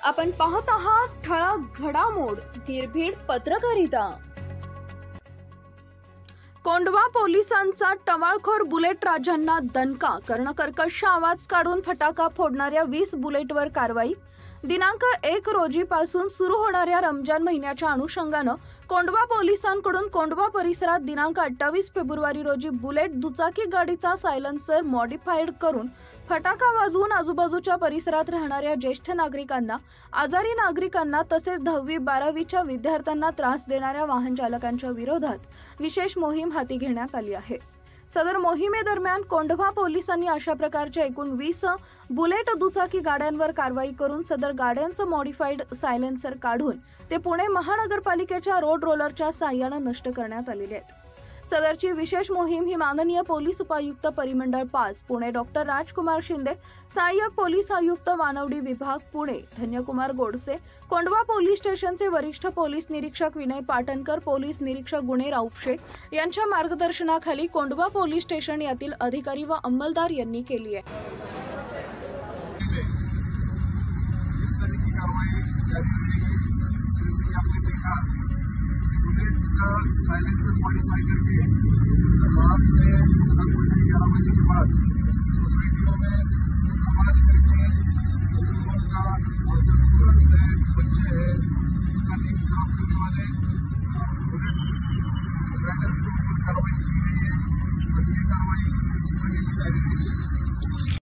आपण पाहत आहात ठळक घडामोड निर्भीड पत्रकारिता। कोंढवा पोलिसांचा टवाळखोर बुलेट राजांना दणका, कर्णकर्कश आवाज काढून फटाका फोडणाऱ्या 20 बुलेटवर कारवाई। दिनांक 1 रोजीपासून सुरू होणाऱ्या रमजान महिन्याच्या अनुषंगाने कोंढवा पोलिसांकडून कोंढवा परिसरात दिनांक 28 फेब्रुवारी रोजी बुलेट दुचाकी गाडीचा सायलेन्सर मॉडिफाईड करून फटाका वाजवून आजूबाजूच्या परिसरात राहणाऱ्या ज्येष्ठ नागरिकांना, आजारी नागरिकांना तसेच 10वी-12वीच्या विद्यार्थ्यांना त्रास देणाऱ्या वाहन चालकांच्या विरोधात विशेष मोहीम हाती घेण्यात आली आहे। सदर मोहिमेदरम्यान कोंढवा पोलिसांनी अशा प्रकारच्या एकूण 20 बुलेट दुचाकी गाड्यांवर कारवाई करून सदर गाड्यांचं मॉडिफाईड सायलेन्सर काढून ते पुणे महानगरपालिकेच्या रोड रोलरच्या साहाय्याने नष्ट करण्यात आलेले आहेत। सदरची विशेष मोहीम ही माननीय पोलीस उपायुक्त परिमंडळ 5 पुणे डॉक्टर राजकुमार शिंदे, सहाय्यक पोलीस आयुक्त वानवडी विभाग पुणे धन्यकुमार गोडसे, कोंढवा पोलीस स्टेशनचे वरिष्ठ पोलीस निरीक्षक विनय पाटणकर, पोलीस निरीक्षक गुणेर औपशे यांच्या मार्गदर्शनाखाली कोंढवा पोलीस स्टेशन यातील अधिकारी व अंमलदार यांनी केली आहे। साइलेंसर मॉडिफाई करके रात में 11 बजे के बाद वीडियो में आवाज करके लोगों का और जो स्टूडेंट्स हैं, बच्चे हैं, उनका नींद खराब करने वाले राइडर्स के ऊपर कार्रवाई की गई है। और ये कार्रवाई